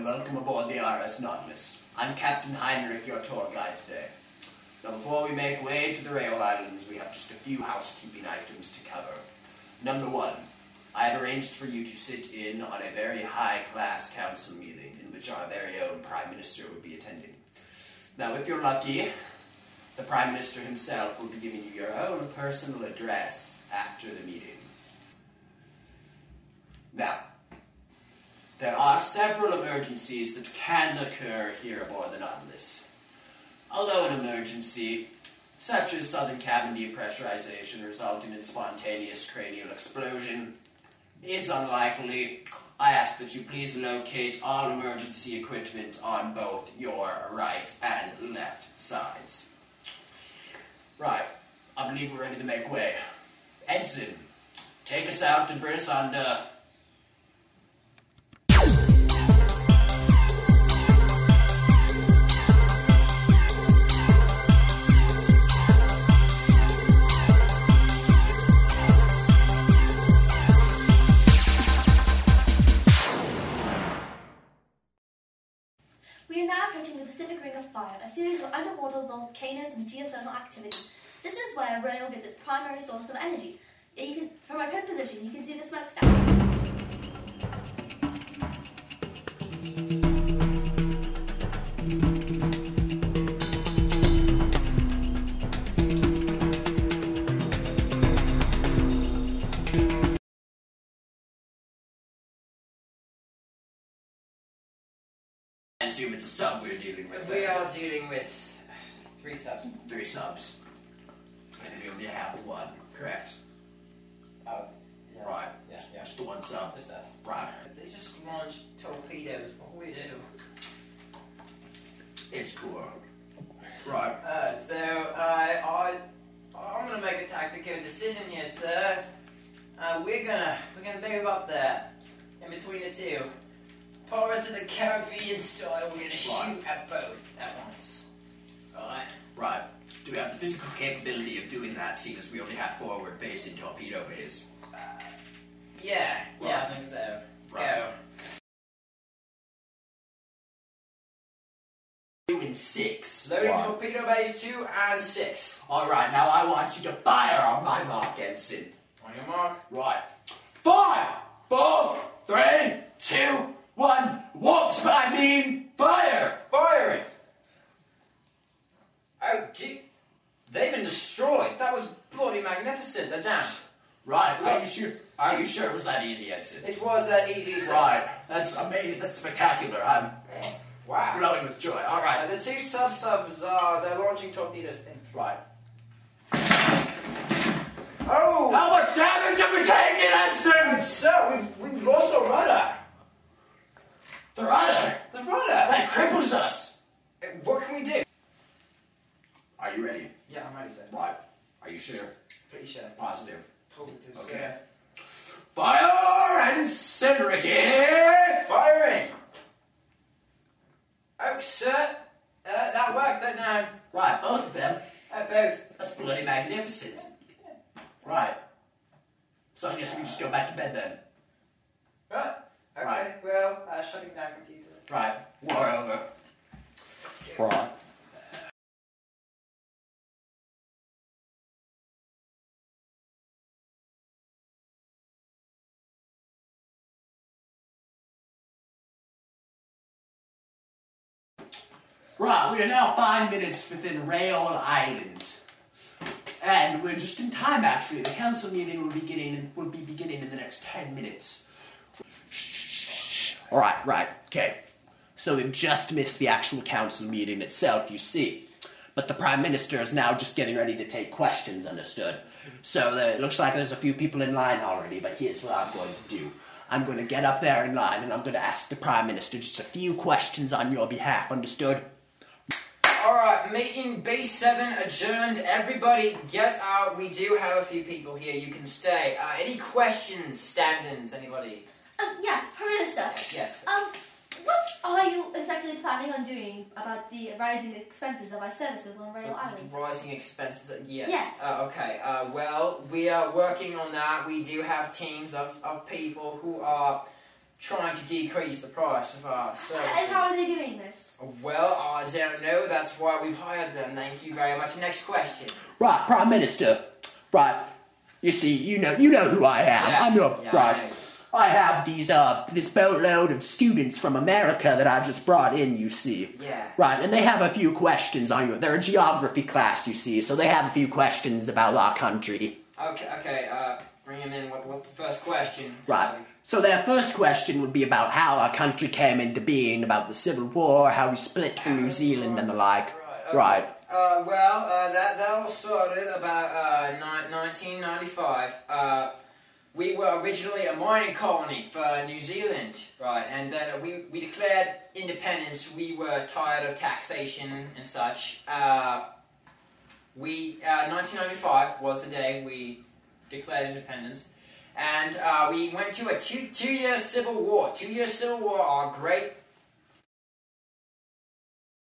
and welcome aboard the RS Nautilus. I'm Captain Heinrich, your tour guide today. Now before we make way to the Rayol Islands, we have just a few housekeeping items to cover. Number 1, I have arranged for you to sit in on a very high-class council meeting in which our very own Prime Minister will be attending. Now if you're lucky, the Prime Minister himself will be giving you your own personal address after the meeting. Now, there are several emergencies that can occur here aboard the Nautilus. Although an emergency, such as sudden cabin depressurization resulting in spontaneous cranial explosion, is unlikely, I ask that you please locate all emergency equipment on both your right and left sides. Right, I believe we're ready to make way. Ensign, take us out and bring us on We are now approaching the Pacific Ring of Fire, a series of underwater volcanoes and geothermal activity. This is where Rayol gets its primary source of energy. From our current position, you can see the smokestack. I assume it's a sub we're dealing with. We are dealing with 3 subs. 3 subs. And we only have 1, correct? Oh, yeah. Right. Yeah. Just the 1 sub. Just us. Right. They just launched torpedoes. What we do? It's cool. Right. I'm gonna make a tactical decision here, sir. We're gonna move up there, in between the two. Pirates of the Caribbean style, we're gonna shoot at both at once. Alright? Right. Do we have the physical capability of doing that, seeing as we only have forward-facing torpedo bays? Yeah, Right. I think so. Let's Right. go. 2 and 6. Loading Right. torpedo base 2 and 6. Alright, now I want you to fire on my mark, Ensign. On your mark. Right. 5, 4, 3, 2, 1. Whoops, but I mean fire! Firing! Oh, gee. They've been destroyed. That was bloody magnificent. They're down. Right, are you sure? Are you sure it was that easy, Ensign? It was that easy, sir. Right, that's amazing. That's spectacular. I'm Wow. flowing with joy. All right. The 2 subs they're launching torpedoes in. Right. Oh! How much damage have we taken, Ensign? Sir, we've lost our rudder. The rudder. The rudder. That cripples us. What can we do? Are you ready? Yeah, I'm ready, sir. Right. Are you sure? Pretty sure. Positive. Positive, Okay. Fire, Ensign Ricky! Firing! Oh, sir. That worked, that now. Right, both of them. Both. That's bloody magnificent. Right. So I guess we just go back to bed then. Right. Okay, Right. well, shutting down computer. Right. War over. Right. Right, we are now 5 minutes within Rayol Island. And we're just in time, actually. The council meeting will be beginning in the next 10 minutes. Shh. Right, okay. So we've just missed the actual council meeting itself, you see. But the Prime Minister is now just getting ready to take questions, understood? So it looks like there's a few people in line already, but here's what I'm going to do. I'm going to get up there in line and I'm going to ask the Prime Minister just a few questions on your behalf, understood? Alright, meeting B7 adjourned. Everybody get out. We do have a few people here. You can stay. Any questions, stand-ins, anybody? Yes, Prime Minister. Yes. What are you exactly planning on doing about the rising expenses of our services on Rayol Islands? Rising expenses, yes. Yes. Okay, well, we are working on that. We do have teams of people who are trying to decrease the price of our services. And how are they doing this? Well, I don't know. That's why we've hired them. Thank you very much. Next question. Right, Prime Minister. Right. You see, you know who I am. Yeah. I'm your Yeah, right. I have this boatload of students from America that I just brought in, you see. Yeah. Right, and they have a few questions on you. They're a geography class, you see, so they have a few questions about our country. Okay, bring him in. What's the first question? Right. So their first question would be about how our country came into being, about the Civil War, how we split from New Zealand and the like. Right. Right. That all started about 1995. We were originally a mining colony for New Zealand, right? And then we declared independence. We were tired of taxation and such. 1995 was the day we declared independence. And we went to a two-year civil war. 2-year civil war, our great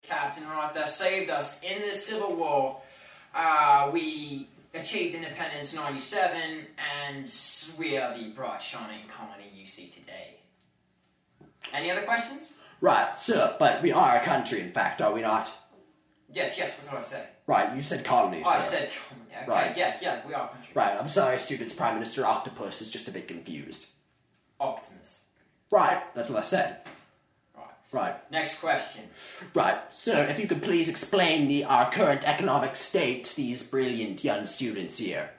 captain right there saved us in the Civil War. We achieved independence in 97, and we are the bright shining colony you see today. Any other questions? Right, sir, but we are a country, in fact, are we not? Yes, what did I say? Right, you said colony, Oh, sir. I said colony. Okay, Right. yeah, we are a country. Right, I'm sorry, students. Prime Minister Octopus is just a bit confused. Optimus. Right, that's what I said. Right. Next question. Right. Sir, if you could please explain our current economic state to these brilliant young students here.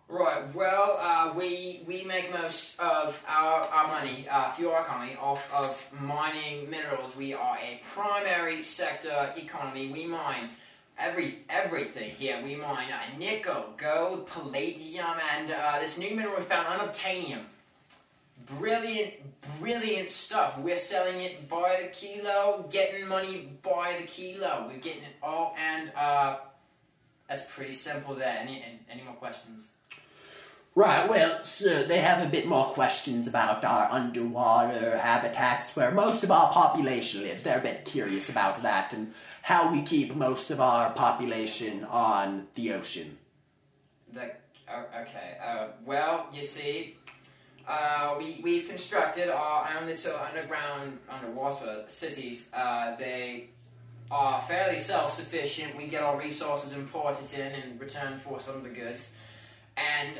Right, well, we make most of our money, fuel our economy, off of mining minerals. We are a primary sector economy. We mine everything here. We mine nickel, gold, palladium, and this new mineral we found, unobtainium. Brilliant stuff. We're selling it by the kilo, getting money by the kilo. We're getting it all, and that's pretty simple there. Any more questions? Right, well, sir, they have a bit more questions about our underwater habitats where most of our population lives. They're a bit curious about that and how we keep most of our population on the ocean. Well, you see, we've constructed our own little underwater cities. They are fairly self-sufficient. We get our resources imported in return for some of the goods. And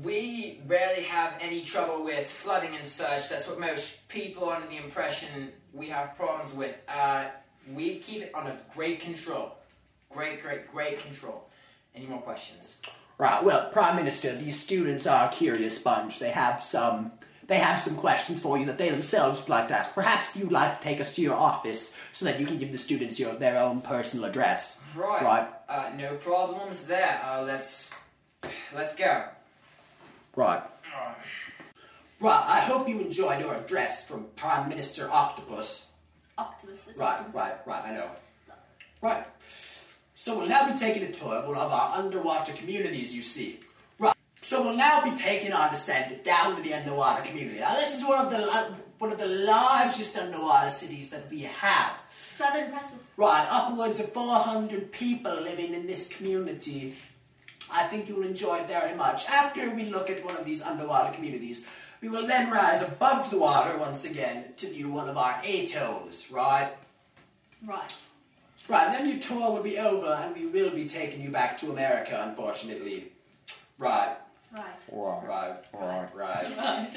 we rarely have any trouble with flooding and such. That's what most people are under the impression we have problems with. We keep it under great control. Great control. Any more questions? Right, well, Prime Minister, these students are a curious bunch. They have some questions for you that they themselves would like to ask. Perhaps you'd like to take us to your office so that you can give the students their own personal address. Right. No problems there. Let's go. Right. Right, I hope you enjoyed your address from Prime Minister Octopus. Octopus. Right, I know. Right. So we'll now be taking a tour of one of our underwater communities, you see. Right. So we'll now be taking our descent down to the underwater community. Now this is one of the largest underwater cities that we have. It's rather impressive. Right, upwards of 400 people living in this community. I think you'll enjoy it very much. After we look at one of these underwater communities, we will then rise above the water once again to view one of our atolls, right? Right. Right, then your tour will be over and we will be taking you back to America, unfortunately. Right. Right. Right.